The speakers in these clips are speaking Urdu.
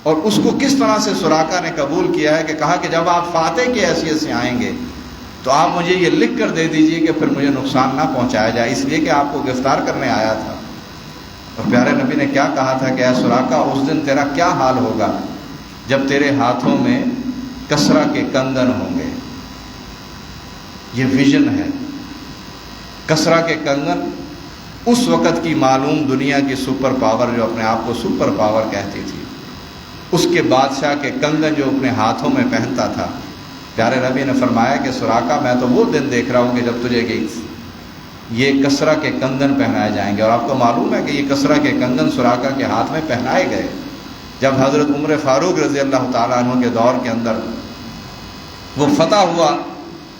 اور اس کو کس طرح سے سراقہ نے قبول کیا ہے کہ کہا کہ جب آپ فاتح کی حیثیت سے آئیں گے تو آپ مجھے یہ لکھ کر دے دیجئے کہ پھر مجھے نقصان نہ پہنچایا جائے، اس لیے کہ آپ کو گرفتار کرنے آیا تھا۔ اور پیارے نبی نے کیا کہا تھا کہ اے سراقہ، اس دن تیرا کیا حال ہوگا جب تیرے ہاتھوں میں کسرا کے کنگن ہوں گے۔ یہ ویژن ہے۔ کسرا کے کنگن اس وقت کی معلوم دنیا کی سپر پاور، جو اپنے آپ کو سپر پاور کہتی تھی، اس کے بادشاہ کے کنگن جو اپنے ہاتھوں میں پہنتا تھا۔ پیارے نبی نے فرمایا کہ سراقہ، میں تو وہ دن دیکھ رہا ہوں کہ جب تجھے یہ کسرا کے کنگن پہنائے جائیں گے۔ اور آپ کو معلوم ہے کہ یہ کسرا کے کنگن سراقہ کے ہاتھ میں پہنائے گئے جب حضرت عمر فاروق رضی اللہ تعالیٰ عنہ کے دور کے اندر وہ فتح ہوا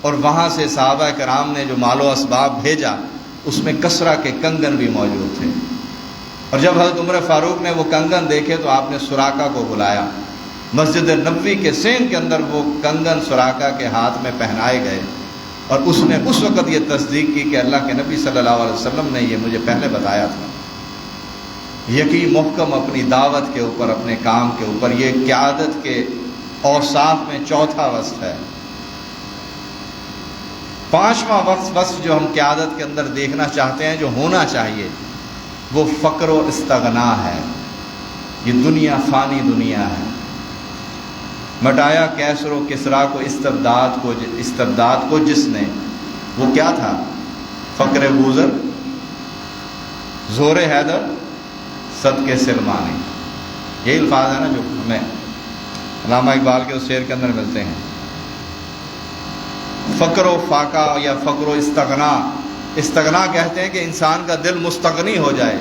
اور وہاں سے صحابہ کرام نے جو مال و اسباب بھیجا، اس میں کسرا کے کنگن بھی موجود تھے۔ اور جب حضرت عمر فاروق نے وہ کنگن دیکھے تو آپ نے سراقہ کو بلایا۔ مسجد نبوی کے سین کے اندر وہ کنگن سراقہ کے ہاتھ میں پہنائے گئے، اور اس نے اس وقت یہ تصدیق کی کہ اللہ کے نبی صلی اللہ علیہ وسلم نے یہ مجھے پہلے بتایا تھا۔ یقین محکم اپنی دعوت کے اوپر، اپنے کام کے اوپر، یہ قیادت کے اوصاف میں چوتھا وصف ہے۔ پانچواں وصف جو ہم قیادت کے اندر دیکھنا چاہتے ہیں، جو ہونا چاہیے، وہ فقر و استغنا ہے۔ یہ دنیا فانی دنیا ہے۔ مٹایا کیسر و کسرا کو، استبداد کو جس نے، وہ کیا تھا؟ فقر بوزر، زور حیدر، صدقے سلمانی۔ یہی الفاظ ہیں نا جو ہمیں علامہ اقبال کے اس شعر کے اندر ملتے ہیں۔ فقر و فاقہ یا فقر و استغنا، استغنا کہتے ہیں کہ انسان کا دل مستغنی ہو جائے۔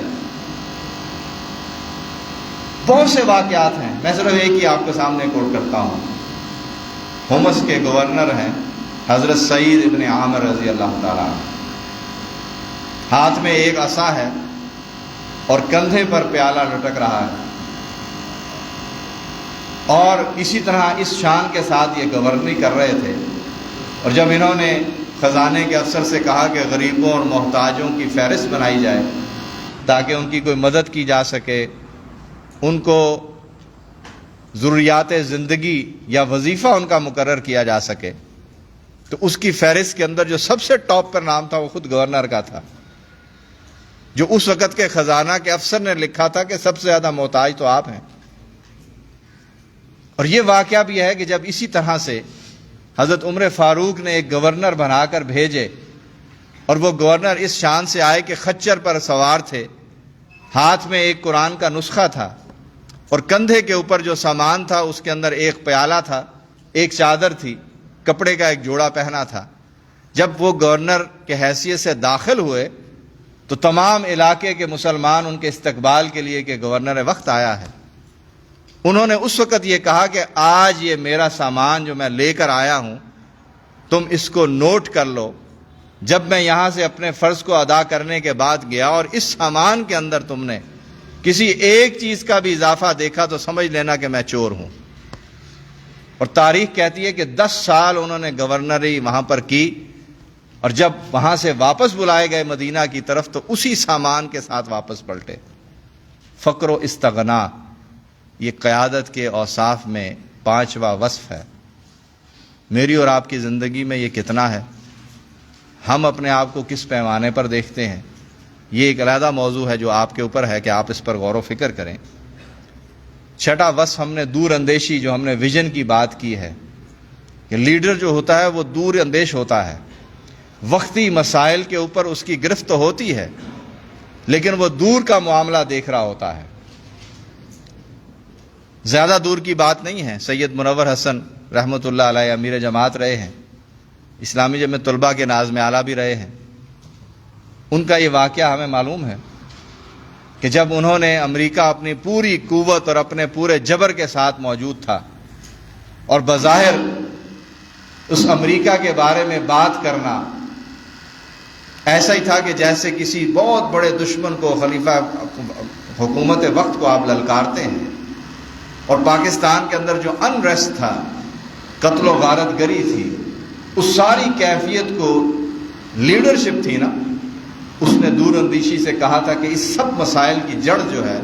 بہت سے واقعات ہیں، میں صرف ایک ہی آپ کے سامنے کوٹ کرتا ہوں۔ ہومس کے گورنر ہیں حضرت سعید ابن عامر رضی اللہ تعالیٰ عنہ۔ ہاتھ میں ایک عصا ہے اور کندھے پر پیالہ لٹک رہا ہے، اور اسی طرح اس شان کے ساتھ یہ گورنری کر رہے تھے۔ اور جب انہوں نے خزانے کے افسر سے کہا کہ غریبوں اور محتاجوں کی فہرست بنائی جائے تاکہ ان کی کوئی مدد کی جا سکے، ان کو ضروریات زندگی یا وظیفہ ان کا مقرر کیا جا سکے، تو اس کی فہرست کے اندر جو سب سے ٹاپ پر نام تھا وہ خود گورنر کا تھا، جو اس وقت کے خزانہ کے افسر نے لکھا تھا کہ سب سے زیادہ محتاج تو آپ ہیں۔ اور یہ واقعہ بھی ہے کہ جب اسی طرح سے حضرت عمر فاروق نے ایک گورنر بنا کر بھیجے، اور وہ گورنر اس شان سے آئے کہ خچر پر سوار تھے، ہاتھ میں ایک قرآن کا نسخہ تھا، اور کندھے کے اوپر جو سامان تھا اس کے اندر ایک پیالہ تھا، ایک چادر تھی، کپڑے کا ایک جوڑا پہنا تھا۔ جب وہ گورنر کے حیثیت سے داخل ہوئے تو تمام علاقے کے مسلمان ان کے استقبال کے لیے کہ گورنر وقت آیا ہے۔ انہوں نے اس وقت یہ کہا کہ آج یہ میرا سامان جو میں لے کر آیا ہوں، تم اس کو نوٹ کر لو۔ جب میں یہاں سے اپنے فرض کو ادا کرنے کے بعد گیا اور اس سامان کے اندر تم نے کسی ایک چیز کا بھی اضافہ دیکھا تو سمجھ لینا کہ میں چور ہوں۔ اور تاریخ کہتی ہے کہ 10 سال انہوں نے گورنری وہاں پر کی، اور جب وہاں سے واپس بلائے گئے مدینہ کی طرف تو اسی سامان کے ساتھ واپس پلٹے۔ فقر و استغنا یہ قیادت کے اوصاف میں 5واں وصف ہے۔ میری اور آپ کی زندگی میں یہ کتنا ہے؟ ہم اپنے آپ کو کس پیمانے پر دیکھتے ہیں؟ یہ ایک علیحدہ موضوع ہے جو آپ کے اوپر ہے کہ آپ اس پر غور و فکر کریں۔ 6واں وصف ہم نے دور اندیشی، جو ہم نے ویژن کی بات کی ہے کہ لیڈر جو ہوتا ہے وہ دور اندیش ہوتا ہے۔ وقتی مسائل کے اوپر اس کی گرفت تو ہوتی ہے، لیکن وہ دور کا معاملہ دیکھ رہا ہوتا ہے۔ زیادہ دور کی بات نہیں ہے۔ سید منور حسن رحمۃ اللہ علیہ امیر جماعت رہے ہیں، اسلامی جمعیت طلباء کے ناظم اعلیٰ بھی رہے ہیں۔ ان کا یہ واقعہ ہمیں معلوم ہے کہ جب انہوں نے امریکہ اپنی پوری قوت اور اپنے پورے جبر کے ساتھ موجود تھا، اور بظاہر اس امریکہ کے بارے میں بات کرنا ایسا ہی تھا کہ جیسے کسی بہت بڑے دشمن کو، خلیفہ حکومت وقت کو آپ للکارتے ہیں۔ اور پاکستان کے اندر جو انریسٹ تھا، قتل و غارت گری تھی، اس ساری کیفیت کو لیڈرشپ تھی نا، اس نے دور اندیشی سے کہا تھا کہ اس سب مسائل کی جڑ جو ہے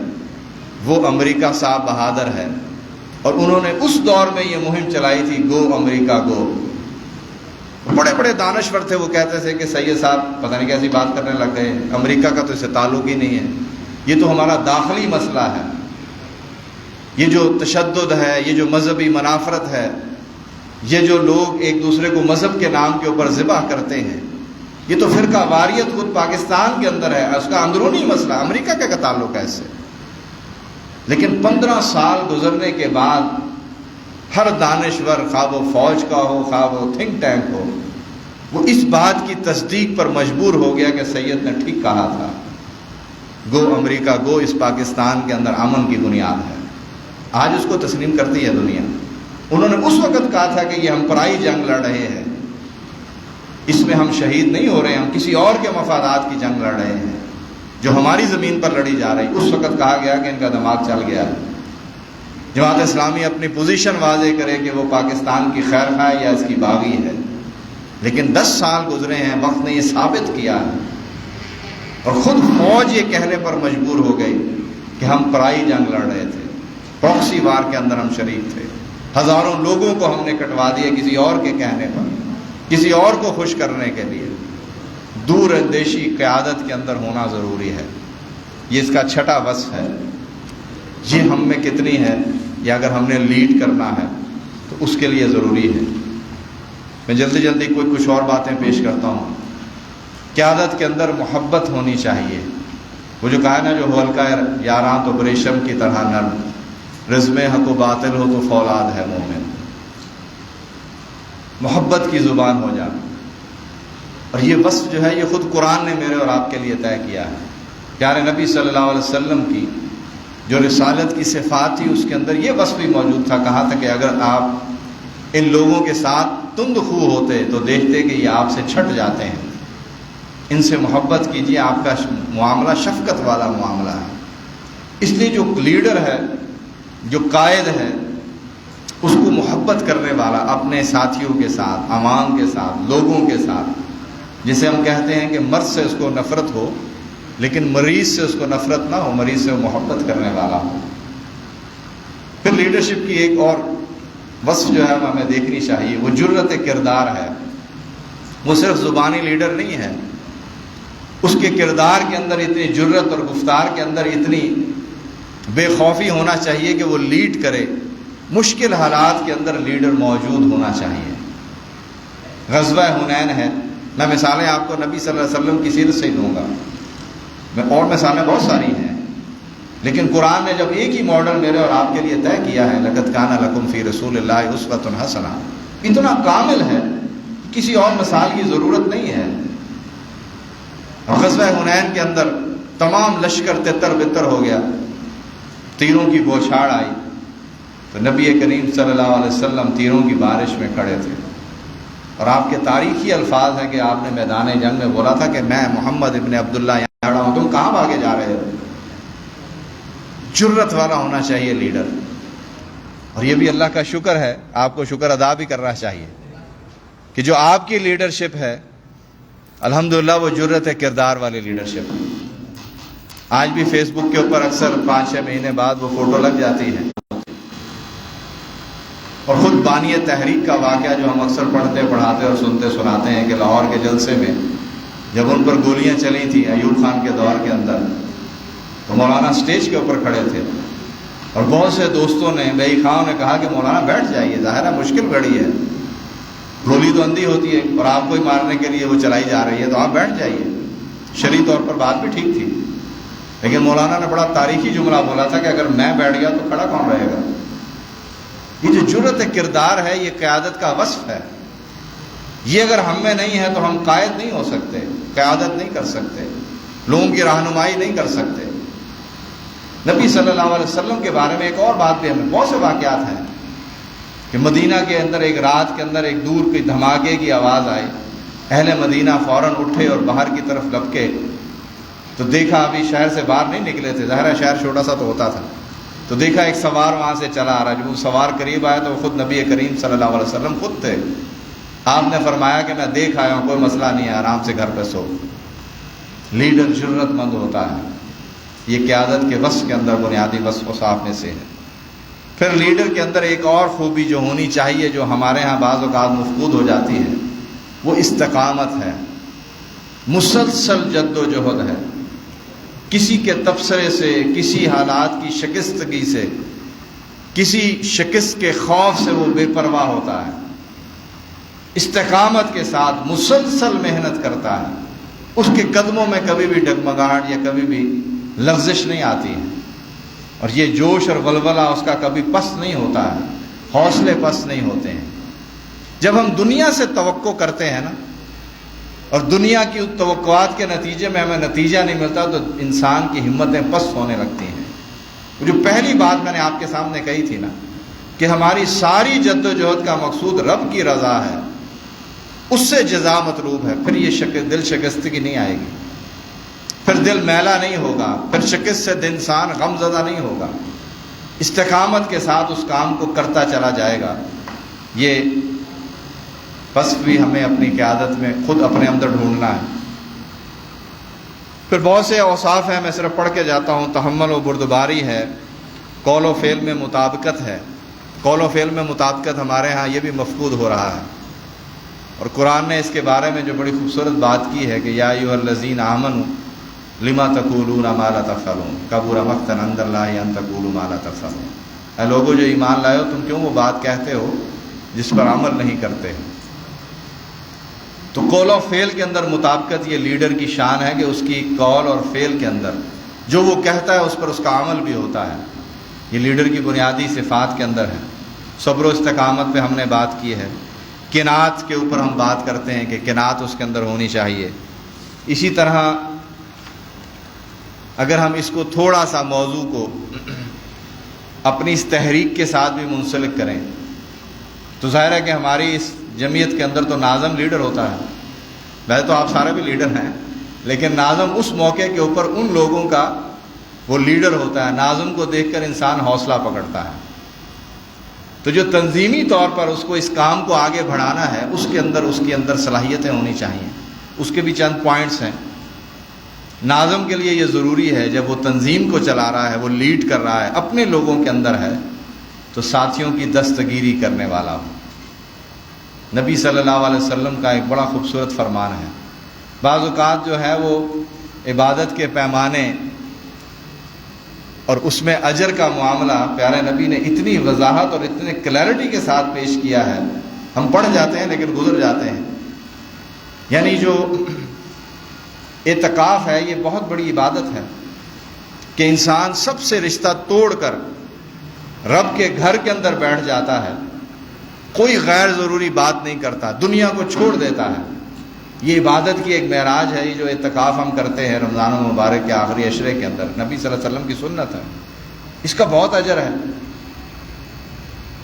وہ امریکہ صاحب بہادر ہے، اور انہوں نے اس دور میں یہ مہم چلائی تھی، گو امریکہ گو۔ بڑے بڑے دانشور تھے، وہ کہتے تھے کہ سید صاحب پتہ نہیں کیسی بات کرنے لگ گئے، امریکہ کا تو اس سے تعلق ہی نہیں ہے، یہ تو ہمارا داخلی مسئلہ ہے، یہ جو تشدد ہے، یہ جو مذہبی منافرت ہے، یہ جو لوگ ایک دوسرے کو مذہب کے نام کے اوپر ذبح کرتے ہیں، یہ تو فرقہ واریت خود پاکستان کے اندر ہے، اس کا اندرونی مسئلہ، امریکہ کا کیا تعلق ہے اس سے؟ لیکن 15 سال گزرنے کے بعد ہر دانشور، خواہ وہ فوج کا ہو، خواہ وہ تھنک ٹینک ہو، وہ اس بات کی تصدیق پر مجبور ہو گیا کہ سید نے ٹھیک کہا تھا، گو امریکہ گو اس پاکستان کے اندر امن کی بنیاد ہے۔ آج اس کو تسلیم کرتی ہے دنیا۔ انہوں نے اس وقت کہا تھا کہ یہ ہم پرائی جنگ لڑ رہے ہیں، اس میں ہم شہید نہیں ہو رہے ہیں، ہم کسی اور کے مفادات کی جنگ لڑ رہے ہیں جو ہماری زمین پر لڑی جا رہی۔ اس وقت کہا گیا کہ ان کا دماغ چل گیا ہے۔ جماعت اسلامی اپنی پوزیشن واضح کرے کہ وہ پاکستان کی خیر خواہ یا اس کی باغی ہے، لیکن 10 سال گزرے ہیں، وقت نے یہ ثابت کیا ہے، اور خود فوج یہ کہنے پر مجبور ہو گئی کہ ہم پرائی جنگ لڑ رہے تھے، پراکسی وار کے اندر ہم شریک تھے، ہزاروں لوگوں کو ہم نے کٹوا دیا کسی اور کے کہنے پر، کسی اور کو خوش کرنے کے لیے۔ دور اندیشی قیادت کے اندر ہونا ضروری ہے، یہ اس کا چھٹا وصف ہے۔ یہ ہم میں کتنی ہے، یا اگر ہم نے لیڈ کرنا ہے تو اس کے لیے ضروری ہے۔ میں جلدی جلدی کچھ اور باتیں پیش کرتا ہوں۔ قیادت کے اندر محبت ہونی چاہیے۔ وہ جو کہا ہے نا، جو ہولکا یاراں تو بریشم کی طرح نرم، رزم حق و باطل ہو تو فولاد ہے مومن۔ محبت کی زبان ہو جانا، اور یہ وصف جو ہے یہ خود قرآن نے میرے اور آپ کے لیے طے کیا ہے۔ پیارے نبی صلی اللہ علیہ وسلم کی جو رسالت کی صفات تھی اس کے اندر یہ وصف بھی موجود تھا۔ کہا تھا کہ اگر آپ ان لوگوں کے ساتھ تند خو ہوتے تو دیکھتے کہ یہ آپ سے چھٹ جاتے ہیں، ان سے محبت کیجیے، آپ کا معاملہ شفقت والا معاملہ ہے۔ اس لیے جو لیڈر ہے، جو قائد ہے، اس کو محبت کرنے والا اپنے ساتھیوں کے ساتھ، عوام کے ساتھ، لوگوں کے ساتھ، جسے ہم کہتے ہیں کہ مرض سے اس کو نفرت ہو لیکن مریض سے اس کو نفرت نہ ہو، مریض سے محبت کرنے والا ہو۔ پھر لیڈرشپ کی ایک اور وصف جو ہے ہمیں دیکھنی چاہیے، وہ جرأت کردار ہے۔ وہ صرف زبانی لیڈر نہیں ہے، اس کے کردار کے اندر اتنی جرأت اور گفتار کے اندر اتنی بے خوفی ہونا چاہیے کہ وہ لیڈ کرے۔ مشکل حالات کے اندر لیڈر موجود ہونا چاہیے۔ غزوہ حنین ہے، میں مثالیں آپ کو نبی صلی اللہ علیہ وسلم کی سیرت سے ہی دوں گا، اور مثالیں بہت ساری ہیں، لیکن قرآن نے جب ایک ہی ماڈل میرے اور آپ کے لیے طے کیا ہے، لقد کان لکم فی رسول اللہ اسوۃ حسنہ، اتنا کامل ہے کسی اور مثال کی ضرورت نہیں ہے۔ غزوہ حنین کے اندر تمام لشکر تتر بتر ہو گیا، تیروں کی بوچھاڑ آئی، تو نبی کریم صلی اللہ علیہ وسلم تیروں کی بارش میں کھڑے تھے، اور آپ کے تاریخی الفاظ ہیں کہ آپ نے میدان جنگ میں بولا تھا کہ میں محمد ابن عبداللہ یہاں کھڑا ہوں، تم کہاں بھاگے جا رہے ہو؟ جرأت والا ہونا چاہیے لیڈر، اور یہ بھی اللہ کا شکر ہے، آپ کو شکر ادا بھی کرنا چاہیے کہ جو آپ کی لیڈرشپ ہے الحمدللہ وہ جرأت کردار والی لیڈرشپ ہے۔ آج بھی فیس بک کے اوپر اکثر 5-6 مہینے بعد وہ فوٹو لگ جاتی ہے، اور خود بانی تحریک کا واقعہ جو ہم اکثر پڑھتے پڑھاتے اور سنتے سناتے ہیں کہ لاہور کے جلسے میں جب ان پر گولیاں چلی تھیں ایوب خان کے دور کے اندر، تو مولانا سٹیج کے اوپر کھڑے تھے، اور بہت سے دوستوں نے، بھائی خواہوں نے کہا کہ مولانا بیٹھ جائیے، ظاہر ہے مشکل گھڑی ہے، گولی تو اندھی ہوتی ہے اور آپ کو ہی مارنے کے لیے وہ چلائی جا رہی ہے، تو آپ بیٹھ جائیے۔ شرعی طور پر بات بھی ٹھیک تھی، لیکن مولانا نے بڑا تاریخی جملہ بولا تھا کہ اگر میں بیٹھ گیا تو کھڑا کون رہے گا؟ یہ جو جرأت کردار ہے یہ قیادت کا وصف ہے۔ یہ اگر ہم میں نہیں ہے تو ہم قائد نہیں ہو سکتے، قیادت نہیں کر سکتے، لوگوں کی رہنمائی نہیں کر سکتے۔ نبی صلی اللہ علیہ وسلم کے بارے میں ایک اور بات بھی، ہمیں بہت سے واقعات ہیں کہ مدینہ کے اندر ایک رات کے اندر ایک دور کی دھماکے کی آواز آئی، اہل مدینہ فوراً اٹھے اور باہر کی طرف لپکے، تو دیکھا ابھی شہر سے باہر نہیں نکلے تھے، ظاہر ہے شہر چھوٹا سا تو ہوتا تھا، تو دیکھا ایک سوار وہاں سے چلا آ رہا، جب وہ سوار قریب آیا تو وہ خود نبی کریم صلی اللہ علیہ وسلم خود تھے۔ آپ نے فرمایا کہ میں دیکھ آیا ہوں، کوئی مسئلہ نہیں ہے، آرام سے گھر پہ سو۔ لیڈر جرأت مند ہوتا ہے، یہ قیادت کے وصف کے اندر بنیادی وصف و صاف میں سے ہے۔ پھر لیڈر کے اندر ایک اور خوبی جو ہونی چاہیے، جو ہمارے ہاں بعض اوقات مفقود ہو جاتی ہے، وہ استقامت ہے، مسلسل جد و جہد ہے۔ کسی کے تبصرے سے، کسی حالات کی شکستگی سے، کسی شکست کے خوف سے وہ بے پرواہ ہوتا ہے، استقامت کے ساتھ مسلسل محنت کرتا ہے، اس کے قدموں میں کبھی بھی ڈگمگاہٹ یا کبھی بھی لغزش نہیں آتی ہے، اور یہ جوش اور ولولہ اس کا کبھی پست نہیں ہوتا ہے، حوصلے پست نہیں ہوتے ہیں۔ جب ہم دنیا سے توقع کرتے ہیں نا، اور دنیا کی توقعات کے نتیجے میں ہمیں نتیجہ نہیں ملتا، تو انسان کی ہمتیں پست ہونے لگتی ہیں۔ جو پہلی بات میں نے آپ کے سامنے کہی تھی نا، کہ ہماری ساری جد و جہد کا مقصود رب کی رضا ہے، اس سے جزا مطلوب ہے، پھر یہ دل شکستگی نہیں آئے گی، پھر دل میلا نہیں ہوگا، پھر شکست سے انسان غم زدہ نہیں ہوگا، استقامت کے ساتھ اس کام کو کرتا چلا جائے گا۔ یہ بس بھی ہمیں اپنی قیادت میں خود اپنے اندر ڈھونڈنا ہے۔ پھر بہت سے اوصاف ہیں، میں صرف پڑھ کے جاتا ہوں۔ تحمل و بردباری ہے، قول و فعل میں مطابقت ہے۔ قول و فعل میں مطابقت ہمارے ہاں یہ بھی مفقود ہو رہا ہے، اور قرآن نے اس کے بارے میں جو بڑی خوبصورت بات کی ہے کہ یا ایھا الذین آمنوا لما تقولون ما لا تفعلون کبر مقتا عند اللہ ان تقولوا ما لا تفعلون۔ اے لوگوں جو ایمان لائے ہو، تم کیوں وہ بات کہتے ہو جس پر عمل نہیں کرتے؟ تو قول و فعل کے اندر مطابقت یہ لیڈر کی شان ہے کہ اس کی قول اور فعل کے اندر جو وہ کہتا ہے اس پر اس کا عمل بھی ہوتا ہے۔ یہ لیڈر کی بنیادی صفات کے اندر ہے۔ صبر و استقامت پہ ہم نے بات کی ہے، قناعت کے اوپر ہم بات کرتے ہیں کہ قناعت اس کے اندر ہونی چاہیے۔ اسی طرح اگر ہم اس کو تھوڑا سا موضوع کو اپنی اس تحریک کے ساتھ بھی منسلک کریں تو ظاہر ہے کہ ہماری اس جمعیت کے اندر تو ناظم لیڈر ہوتا ہے۔ ویسے تو آپ سارے بھی لیڈر ہیں، لیکن ناظم اس موقع کے اوپر ان لوگوں کا وہ لیڈر ہوتا ہے۔ ناظم کو دیکھ کر انسان حوصلہ پکڑتا ہے۔ تو جو تنظیمی طور پر اس کو اس کام کو آگے بڑھانا ہے، اس کے اندر صلاحیتیں ہونی چاہیے۔ اس کے بھی چند پوائنٹس ہیں۔ ناظم کے لیے یہ ضروری ہے، جب وہ تنظیم کو چلا رہا ہے، وہ لیڈ کر رہا ہے، اپنے لوگوں کے اندر ہے، تو ساتھیوں کی دستگیری کرنے والا ہو۔ نبی صلی اللہ علیہ وسلم کا ایک بڑا خوبصورت فرمان ہے۔ بعض اوقات جو ہے وہ عبادت کے پیمانے اور اس میں اجر کا معاملہ پیارے نبی نے اتنی وضاحت اور اتنے کلیئرٹی کے ساتھ پیش کیا ہے، ہم پڑھ جاتے ہیں لیکن گزر جاتے ہیں۔ یعنی جو اعتکاف ہے، یہ بہت بڑی عبادت ہے کہ انسان سب سے رشتہ توڑ کر رب کے گھر کے اندر بیٹھ جاتا ہے، کوئی غیر ضروری بات نہیں کرتا، دنیا کو چھوڑ دیتا ہے۔ یہ عبادت کی ایک معراج ہے، یہ جو اعتکاف ہم کرتے ہیں رمضان المبارک کے آخری عشرے کے اندر، نبی صلی اللہ علیہ وسلم کی سنت ہے، اس کا بہت اجر ہے۔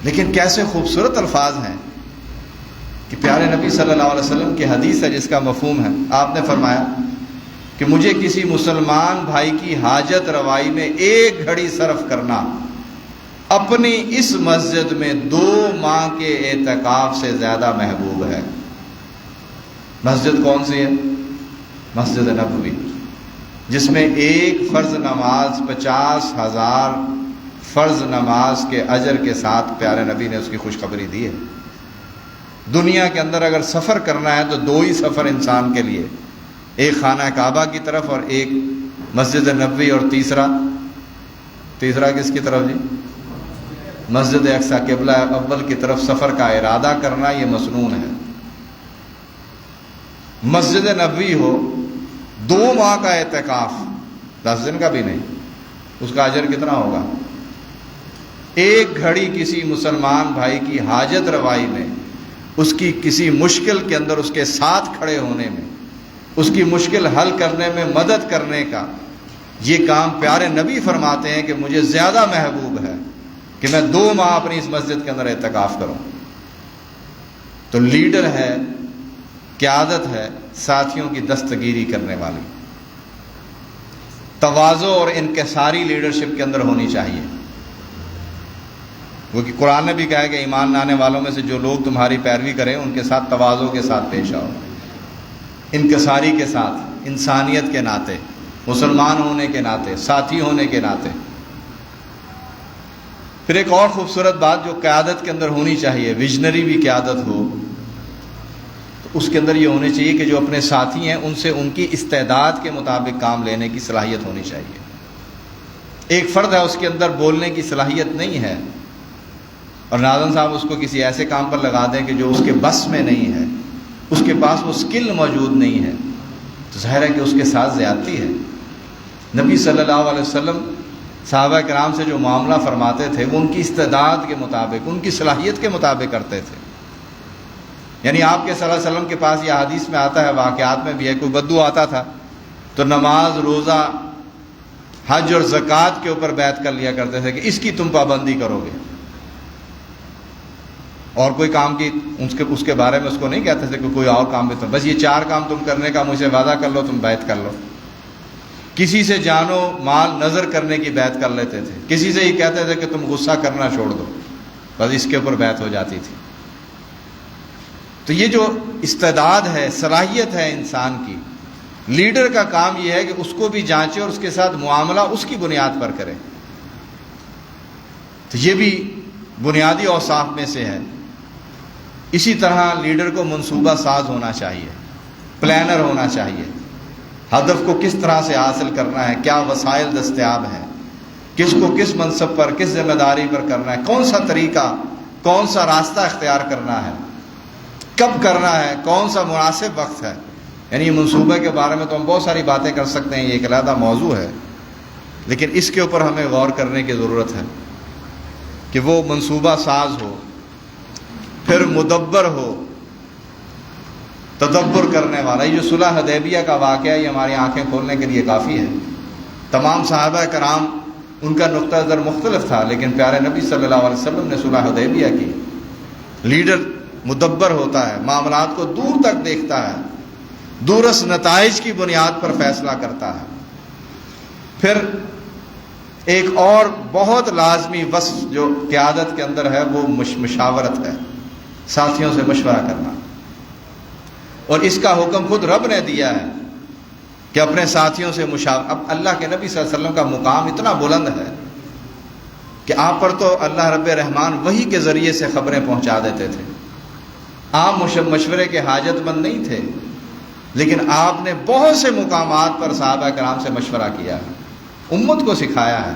لیکن کیسے خوبصورت الفاظ ہیں کہ پیارے نبی صلی اللہ علیہ وسلم کی حدیث ہے جس کا مفہوم ہے، آپ نے فرمایا کہ مجھے کسی مسلمان بھائی کی حاجت روائی میں ایک گھڑی صرف کرنا اپنی اس مسجد میں 2 ماہ کے اعتکاف سے زیادہ محبوب ہے۔ مسجد کون سی ہے؟ مسجد نبوی، جس میں ایک فرض نماز 50,000 فرض نماز کے اجر کے ساتھ پیارے نبی نے اس کی خوشخبری دی ہے۔ دنیا کے اندر اگر سفر کرنا ہے تو 2 ہی سفر انسان کے لیے، ایک خانہ کعبہ کی طرف اور ایک مسجد نبوی، اور تیسرا کس کی طرف جی؟ مسجد اقصی قبلہ اول کی طرف سفر کا ارادہ کرنا، یہ مسنون ہے۔ مسجد نبوی ہو، 2 ماہ کا اعتکاف، 10 دن کا بھی نہیں، اس کا اجر کتنا ہوگا؟ ایک گھڑی کسی مسلمان بھائی کی حاجت روائی میں، اس کی کسی مشکل کے اندر اس کے ساتھ کھڑے ہونے میں، اس کی مشکل حل کرنے میں مدد کرنے کا، یہ کام پیارے نبی فرماتے ہیں کہ مجھے زیادہ محبوب ہے کہ میں 2 ماہ اپنی اس مسجد کے اندر اعتکاف کروں۔ تو لیڈر ہے، قیادت ہے، ساتھیوں کی دستگیری کرنے والی، تواضع اور انکساری لیڈرشپ کے اندر ہونی چاہیے۔ کیونکہ قرآن نے بھی کہا ہے کہ ایمان لانے والوں میں سے جو لوگ تمہاری پیروی کریں ان کے ساتھ تواضع کے ساتھ پیش آؤ، انکساری کے ساتھ، انسانیت کے ناطے، مسلمان ہونے کے ناطے، ساتھی ہونے کے ناطے۔ پھر ایک اور خوبصورت بات جو قیادت کے اندر ہونی چاہیے، ویژنری بھی قیادت ہو، تو اس کے اندر یہ ہونے چاہیے کہ جو اپنے ساتھی ہیں ان سے ان کی استعداد کے مطابق کام لینے کی صلاحیت ہونی چاہیے۔ ایک فرد ہے اس کے اندر بولنے کی صلاحیت نہیں ہے، اور ناظم صاحب اس کو کسی ایسے کام پر لگا دیں کہ جو اس کے بس میں نہیں ہے، اس کے پاس وہ سکل موجود نہیں ہے، تو ظاہر ہے کہ اس کے ساتھ زیادتی ہے۔ نبی صلی اللہ علیہ وسلم صحابہ کرام سے جو معاملہ فرماتے تھے وہ ان کی استعداد کے مطابق، ان کی صلاحیت کے مطابق کرتے تھے۔ یعنی آپ کے صلی اللہ علیہ وسلم کے پاس یہ حدیث میں آتا ہے، واقعات میں بھی ہے، کوئی بدو آتا تھا تو نماز، روزہ، حج اور زکوٰۃ کے اوپر بیعت کر لیا کرتے تھے کہ اس کی تم پابندی کرو گے، اور کوئی کام کی اس کے بارے میں اس کو نہیں کہتے تھے کہ کوئی اور کام بھی، تو بس یہ 4 کام تم کرنے کا مجھ سے وعدہ کر لو، تم بیعت کر لو۔ کسی سے جان و مال نظر کرنے کی بیعت کر لیتے تھے، کسی سے یہ کہتے تھے کہ تم غصہ کرنا چھوڑ دو، بس اس کے اوپر بیعت ہو جاتی تھی۔ تو یہ جو استعداد ہے، صلاحیت ہے انسان کی، لیڈر کا کام یہ ہے کہ اس کو بھی جانچے اور اس کے ساتھ معاملہ اس کی بنیاد پر کرے۔ تو یہ بھی بنیادی اوصاف میں سے ہے۔ اسی طرح لیڈر کو منصوبہ ساز ہونا چاہیے، پلانر ہونا چاہیے، ہدف کو کس طرح سے حاصل کرنا ہے، کیا وسائل دستیاب ہیں، کس کو کس منصب پر، کس ذمہ داری پر کرنا ہے، کون سا طریقہ، کون سا راستہ اختیار کرنا ہے، کب کرنا ہے، کون سا مناسب وقت ہے۔ یعنی منصوبے کے بارے میں تو ہم بہت ساری باتیں کر سکتے ہیں، یہ ایک علیحدہ موضوع ہے، لیکن اس کے اوپر ہمیں غور کرنے کی ضرورت ہے کہ وہ منصوبہ ساز ہو، پھر مدبر ہو، تدبر کرنے والا۔ یہ جو صلح حدیبیہ کا واقعہ، یہ ہماری آنکھیں کھولنے کے لیے کافی ہے۔ تمام صحابہ کرام ان کا نقطہ نظر مختلف تھا، لیکن پیارے نبی صلی اللہ علیہ وسلم نے صلح حدیبیہ کی۔ لیڈر مدبر ہوتا ہے، معاملات کو دور تک دیکھتا ہے، دورس نتائج کی بنیاد پر فیصلہ کرتا ہے۔ پھر ایک اور بہت لازمی وصف جو قیادت کے اندر ہے وہ مشاورت ہے، ساتھیوں سے مشورہ کرنا، اور اس کا حکم خود رب نے دیا ہے کہ اپنے ساتھیوں سے مشاورت۔ اب اللہ کے نبی صلی اللہ علیہ وسلم کا مقام اتنا بلند ہے کہ آپ پر تو اللہ رب رحمان وحی کے ذریعے سے خبریں پہنچا دیتے تھے، آپ مشورے کے حاجت مند نہیں تھے، لیکن آپ نے بہت سے مقامات پر صحابہ کرام سے مشورہ کیا ہے، امت کو سکھایا ہے۔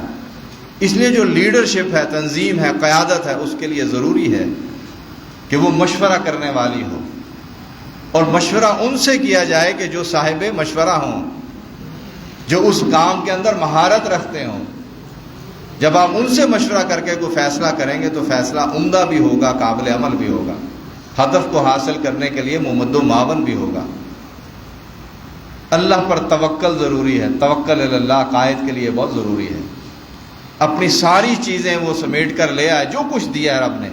اس لیے جو لیڈرشپ ہے، تنظیم ہے، قیادت ہے، اس کے لیے ضروری ہے کہ وہ مشورہ کرنے والی ہو، اور مشورہ ان سے کیا جائے کہ جو صاحب مشورہ ہوں، جو اس کام کے اندر مہارت رکھتے ہوں۔ جب آپ ان سے مشورہ کر کے کوئی فیصلہ کریں گے تو فیصلہ عمدہ بھی ہوگا، قابل عمل بھی ہوگا، ہدف کو حاصل کرنے کے لیے ممد و معاون بھی ہوگا۔ اللہ پر توکل ضروری ہے، توکل علی اللہ قائد کے لیے بہت ضروری ہے۔ اپنی ساری چیزیں وہ سمیٹ کر لے آئے، جو کچھ دیا ہے رب نے،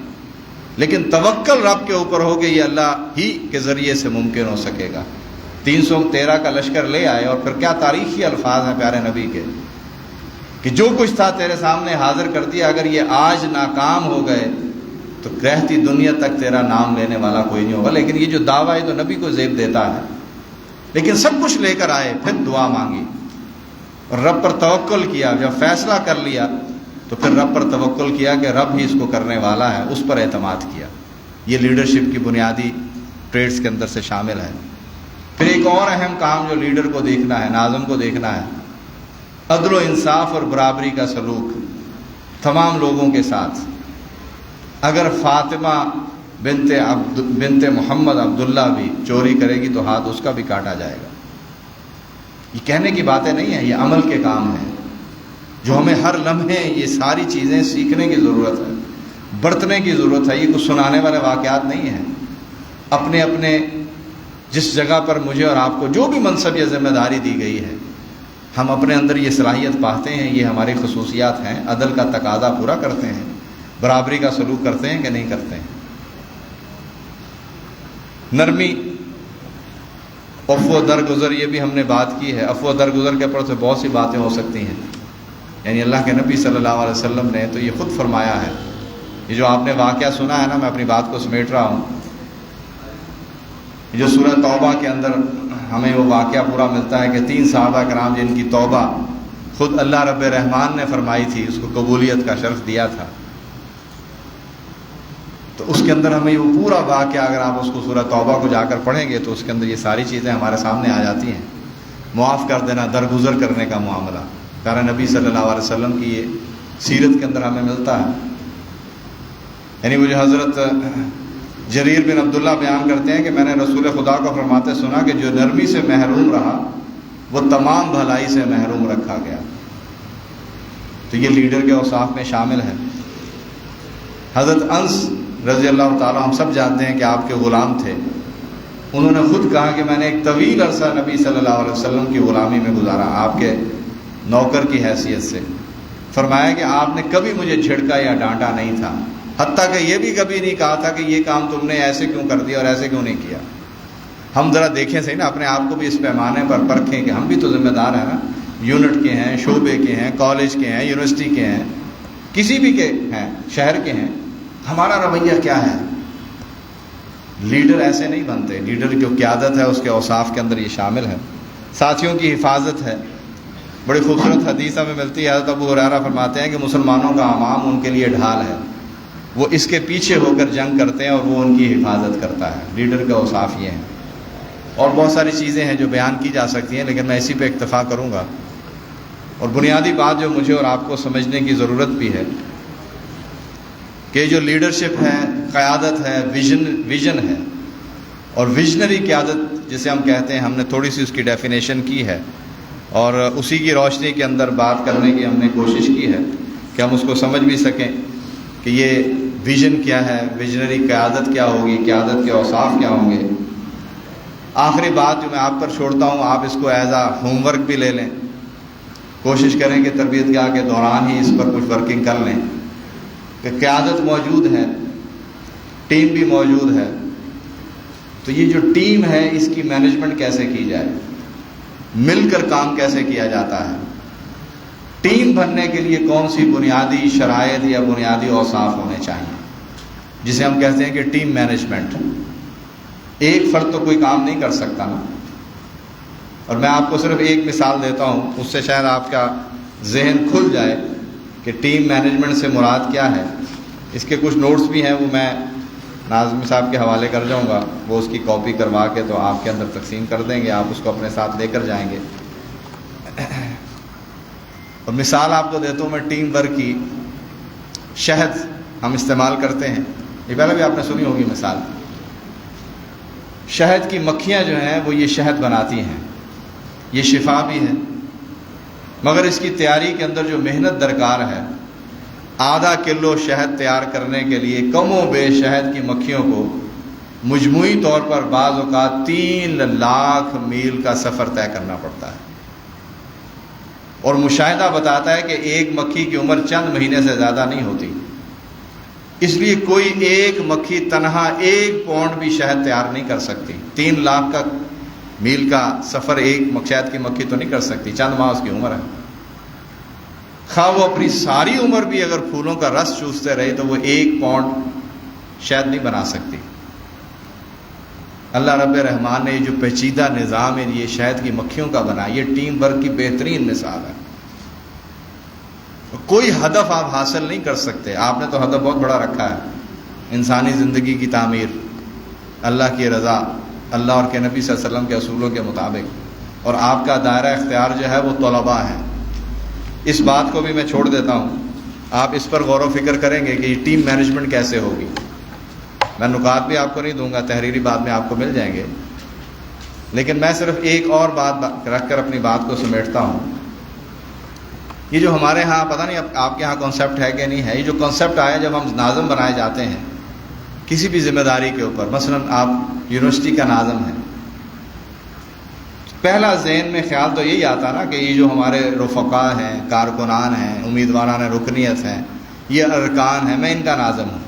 لیکن توکل رب کے اوپر ہو کہ یہ اللہ ہی کے ذریعے سے ممکن ہو سکے گا۔ 313 کا لشکر لے آئے، اور پھر کیا تاریخی الفاظ ہیں پیارے نبی کے کہ جو کچھ تھا تیرے سامنے حاضر کر دیا، اگر یہ آج ناکام ہو گئے تو رہتی دنیا تک تیرا نام لینے والا کوئی نہیں ہوگا۔ لیکن یہ جو دعویٰ ہے تو نبی کو زیب دیتا ہے، لیکن سب کچھ لے کر آئے، پھر دعا مانگی اور رب پر توکل کیا۔ جب فیصلہ کر لیا تو پھر رب پر توکل کیا کہ رب ہی اس کو کرنے والا ہے، اس پر اعتماد کیا۔ یہ لیڈرشپ کی بنیادی ٹریٹس کے اندر سے شامل ہے۔ پھر ایک اور اہم کام جو لیڈر کو دیکھنا ہے، ناظم کو دیکھنا ہے، عدل و انصاف اور برابری کا سلوک تمام لوگوں کے ساتھ۔ اگر فاطمہ بنت محمد عبداللہ بھی چوری کرے گی تو ہاتھ اس کا بھی کاٹا جائے گا۔ یہ کہنے کی باتیں نہیں ہیں، یہ عمل کے کام ہیں جو ہمیں ہر لمحے یہ ساری چیزیں سیکھنے کی ضرورت ہے، برتنے کی ضرورت ہے۔ یہ کچھ سنانے والے واقعات نہیں ہیں۔ اپنے اپنے جس جگہ پر مجھے اور آپ کو جو بھی منصب یا ذمہ داری دی گئی ہے، ہم اپنے اندر یہ صلاحیت پاتے ہیں، یہ ہماری خصوصیات ہیں، عدل کا تقاضا پورا کرتے ہیں، برابری کا سلوک کرتے ہیں کہ نہیں کرتے ہیں۔ نرمی، عفو و درگزر، یہ بھی ہم نے بات کی ہے۔ عفو و درگزر کے اوپر سے بہت سی باتیں ہو سکتی ہیں، یعنی اللہ کے نبی صلی اللہ علیہ وسلم نے تو یہ خود فرمایا ہے۔ یہ جو آپ نے واقعہ سنا ہے نا، میں اپنی بات کو سمیٹ رہا ہوں، جو سورہ توبہ کے اندر ہمیں وہ واقعہ پورا ملتا ہے کہ 3 صحابہ کرام جن کی توبہ خود اللہ رب رحمان نے فرمائی تھی، اس کو قبولیت کا شرف دیا تھا، تو اس کے اندر ہمیں وہ پورا واقعہ اگر آپ اس کو سورہ توبہ کو جا کر پڑھیں گے تو اس کے اندر یہ ساری چیزیں ہمارے سامنے آ جاتی ہیں. معاف کر دینا, درگزر کرنے کا معاملہ پیارے نبی صلی اللہ علیہ وسلم کی یہ سیرت کے اندر ہمیں ملتا ہے. یعنی مجھے حضرت جریر بن عبداللہ بیان کرتے ہیں کہ میں نے رسول خدا کو فرماتے سنا کہ جو نرمی سے محروم رہا وہ تمام بھلائی سے محروم رکھا گیا. تو یہ لیڈر کے اوصاف میں شامل ہے. حضرت انس رضی اللہ تعالیٰ ہم سب جانتے ہیں کہ آپ کے غلام تھے. انہوں نے خود کہا کہ میں نے ایک طویل عرصہ نبی صلی اللہ علیہ وسلم کی غلامی میں گزارا, آپ کے نوکر کی حیثیت سے. فرمایا کہ آپ نے کبھی مجھے جھڑکا یا ڈانٹا نہیں تھا, حتیٰ کہ یہ بھی کبھی نہیں کہا تھا کہ یہ کام تم نے ایسے کیوں کر دیا اور ایسے کیوں نہیں کیا. ہم ذرا دیکھیں صحیح نا, اپنے آپ کو بھی اس پیمانے پر پرکھیں کہ ہم بھی تو ذمہ دار ہیں نا, یونٹ کے ہیں, شعبے کے ہیں, کالج کے ہیں, یونیورسٹی کے ہیں, کسی بھی کے ہیں, شہر کے ہیں. ہمارا رویہ کیا ہے؟ لیڈر ایسے نہیں بنتے. لیڈر کی جو قیادت ہے اس کے اوصاف کے اندر یہ شامل ہے. ساتھیوں کی حفاظت ہے. بڑی خوبصورت حدیث ہمیں ملتی ہے. حضرت ابو ہریرہ فرماتے ہیں کہ مسلمانوں کا امام ان کے لیے ڈھال ہے, وہ اس کے پیچھے ہو کر جنگ کرتے ہیں اور وہ ان کی حفاظت کرتا ہے. لیڈر کے اوصاف یہ ہیں. اور بہت ساری چیزیں ہیں جو بیان کی جا سکتی ہیں, لیکن میں اسی پہ اکتفا کروں گا. اور بنیادی بات جو مجھے اور آپ کو سمجھنے کی ضرورت بھی ہے کہ جو لیڈرشپ ہے, قیادت ہے, ویژن ہے, اور ویژنری قیادت جسے ہم کہتے ہیں, ہم نے تھوڑی سی اس کی ڈیفینیشن کی ہے اور اسی کی روشنی کے اندر بات کرنے کی ہم نے کوشش کی ہے کہ ہم اس کو سمجھ بھی سکیں کہ یہ ویژن کیا ہے, ویژنری قیادت کیا ہوگی, قیادت کے اوصاف کیا ہوں گے. آخری بات جو میں آپ پر چھوڑتا ہوں, آپ اس کو ایز اے ہوم ورک بھی لے لیں, کوشش کریں کہ تربیت گاہ کے دوران ہی اس پر کچھ ورکنگ کر لیں کہ قیادت موجود ہے, ٹیم بھی موجود ہے, تو یہ جو ٹیم ہے اس کی مینجمنٹ کیسے کی جائے, مل کر کام کیسے کیا جاتا ہے, ٹیم بننے کے لیے کون سی بنیادی شرائط یا بنیادی اوصاف ہونے چاہیے, جسے ہم کہتے ہیں کہ ٹیم مینجمنٹ. ایک فرد تو کوئی کام نہیں کر سکتا نا. اور میں آپ کو صرف ایک مثال دیتا ہوں, اس سے شاید آپ کا ذہن کھل جائے کہ ٹیم مینجمنٹ سے مراد کیا ہے. اس کے کچھ نوٹس بھی ہیں, وہ میں ناظمی صاحب کے حوالے کر جاؤں گا, وہ اس کی کاپی کروا کے تو آپ کے اندر تقسیم کر دیں گے, آپ اس کو اپنے ساتھ لے کر جائیں گے. اور مثال آپ کو دیتا ہوں میں ٹیم ورک کی. شہد ہم استعمال کرتے ہیں, یہ پہلے بھی آپ نے سنی ہوگی مثال. شہد کی مکھیاں جو ہیں وہ یہ شہد بناتی ہیں, یہ شفا بھی ہے, مگر اس کی تیاری کے اندر جو محنت درکار ہے, آدھا کلو شہد تیار کرنے کے لیے کم و بیش شہد کی مکھیوں کو مجموعی طور پر بعض اوقات 3 لاکھ میل کا سفر طے کرنا پڑتا ہے. اور مشاہدہ بتاتا ہے کہ ایک مکھی کی عمر چند مہینے سے زیادہ نہیں ہوتی. اس لیے کوئی ایک مکھی تنہا 1 پاؤنڈ بھی شہد تیار نہیں کر سکتی. 3 لاکھ کا میل کا سفر ایک شہد کی مکھی تو نہیں کر سکتی, چند ماہ اس کی عمر ہے. خواہ وہ اپنی ساری عمر بھی اگر پھولوں کا رس چوستے رہے تو وہ 1 پاؤنڈ شہد نہیں بنا سکتی. اللہ رب رحمان نے یہ جو پیچیدہ نظام ہے یہ شہد کی مکھیوں کا بنا, یہ ٹیم ورک کی بہترین مثال ہے. کوئی ہدف آپ حاصل نہیں کر سکتے, آپ نے تو ہدف بہت بڑا رکھا ہے, انسانی زندگی کی تعمیر, اللہ کی رضا, اللہ اور کے نبی صلی اللہ علیہ وسلم کے اصولوں کے مطابق, اور آپ کا دائرہ اختیار جو ہے وہ طلباء ہے. اس بات کو بھی میں چھوڑ دیتا ہوں, آپ اس پر غور و فکر کریں گے کہ یہ ٹیم مینجمنٹ کیسے ہوگی. میں نکات بھی آپ کو نہیں دوں گا, تحریری بات میں آپ کو مل جائیں گے, لیکن میں صرف ایک اور بات رکھ کر اپنی بات کو سمیٹتا ہوں. یہ جو ہمارے ہاں پتہ نہیں آپ کے ہاں کانسیپٹ ہے کہ نہیں ہے, یہ جو کانسیپٹ آیا جب ہم ناظم بنائے جاتے ہیں کسی بھی ذمہ داری کے اوپر, مثلا آپ یونیورسٹی کا ناظم ہیں, پہلا ذہن میں خیال تو یہی آتا نا کہ یہ جو ہمارے رفقا ہیں, کارکنان ہیں, امیدواران رکنیت ہیں, یہ ارکان ہیں, میں ان کا ناظم ہوں,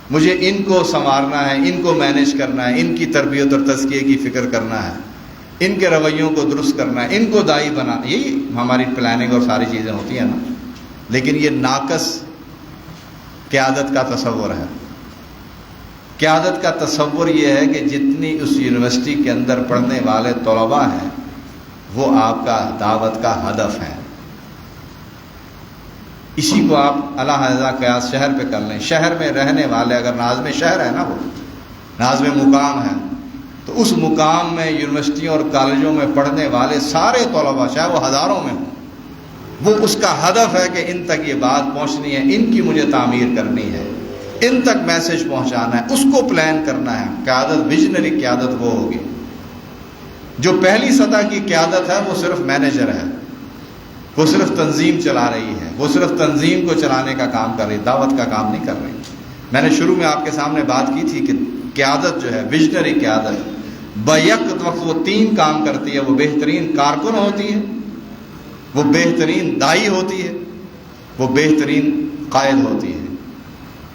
مجھے ان کو سنوارنا ہے, ان کو مینیج کرنا ہے, ان کی تربیت اور تزکیے کی فکر کرنا ہے, ان کے رویوں کو درست کرنا ہے, ان کو دائی بنانا, یہی ہماری پلاننگ اور ساری چیزیں ہوتی ہیں نا. لیکن یہ ناقص قیادت کا تصور ہے. قیادت کا تصور یہ ہے کہ جتنی اس یونیورسٹی کے اندر پڑھنے والے طلباء ہیں وہ آپ کا دعوت کا ہدف ہے. اسی کو آپ علیحدہ قیاس شہر پہ کر لیں. شہر میں رہنے والے اگر ناظم شہر ہے نا، وہ ناظم مقام ہے، تو اس مقام میں یونیورسٹیوں اور کالجوں میں پڑھنے والے سارے طلباء، چاہے وہ ہزاروں میں ہوں، وہ اس کا ہدف ہے کہ ان تک یہ بات پہنچنی ہے، ان کی مجھے تعمیر کرنی ہے، ان تک میسج پہنچانا ہے، اس کو پلان کرنا ہے. قیادت، ویژنری قیادت وہ ہوگی. جو پہلی سطح کی قیادت ہے وہ صرف مینیجر ہے، وہ صرف تنظیم چلا رہی ہے، وہ صرف تنظیم کو چلانے کا کام کر رہی، دعوت کا کام نہیں کر رہی. میں نے شروع میں آپ کے سامنے بات کی تھی کہ قیادت جو ہے، ویژنری قیادت، بیک وقت وہ 3 کام کرتی ہے. وہ بہترین کارکن ہوتی ہے، وہ بہترین دائی ہوتی ہے، وہ بہترین قائد ہوتی ہے.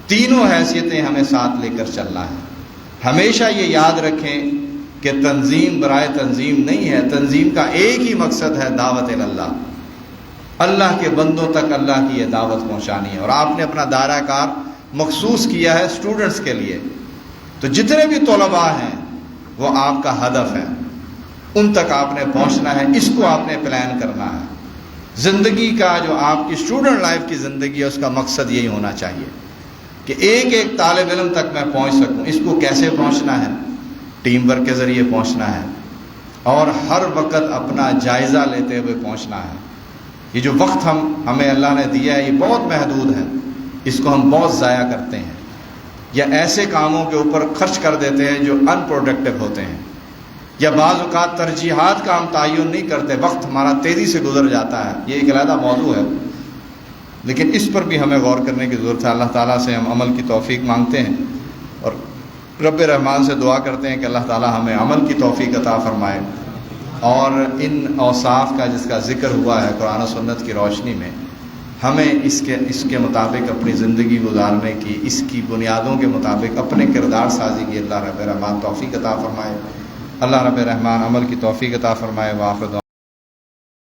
تینوں حیثیتیں ہمیں ساتھ لے کر چلنا ہے. ہمیشہ یہ یاد رکھیں کہ تنظیم برائے تنظیم نہیں ہے. تنظیم کا ایک ہی مقصد ہے، دعوت اللہ، اللہ کے بندوں تک اللہ کی یہ دعوت پہنچانی ہے. اور آپ نے اپنا دائرہ کار مخصوص کیا ہے اسٹوڈنٹس کے لیے، تو جتنے بھی طلباء ہیں وہ آپ کا ہدف ہے، ان تک آپ نے پہنچنا ہے. اس کو آپ نے پلان کرنا ہے. زندگی کا جو آپ کی اسٹوڈنٹ لائف کی زندگی ہے، اس کا مقصد یہی ہونا چاہیے کہ ایک ایک طالب علم تک میں پہنچ سکوں. اس کو کیسے پہنچنا ہے؟ ٹیم ورک کے ذریعے پہنچنا ہے، اور ہر وقت اپنا جائزہ لیتے ہوئے پہنچنا ہے. یہ جو وقت ہمیں اللہ نے دیا ہے، یہ بہت محدود ہے. اس کو ہم بہت ضائع کرتے ہیں، یا ایسے کاموں کے اوپر خرچ کر دیتے ہیں جو ان پروڈکٹیو ہوتے ہیں، یا بعض اوقات ترجیحات کا ہم تعین نہیں کرتے، وقت ہمارا تیزی سے گزر جاتا ہے. یہ ایک علیحدہ موضوع ہے، لیکن اس پر بھی ہمیں غور کرنے کی ضرورت ہے. اللہ تعالیٰ سے ہم عمل کی توفیق مانگتے ہیں، اور رب رحمان سے دعا کرتے ہیں کہ اللہ تعالیٰ ہمیں عمل کی توفیق عطا فرمائے، اور ان اوصاف کا جس کا ذکر ہوا ہے قرآن و سنت کی روشنی میں، ہمیں اس کے مطابق اپنی زندگی گزارنے کی، اس کی بنیادوں کے مطابق اپنے کردار سازی کی اللہ رب رحمان توفیق عطا فرمائے. اللہ رب رحمان عمل کی توفیق عطا فرمائے. وآخر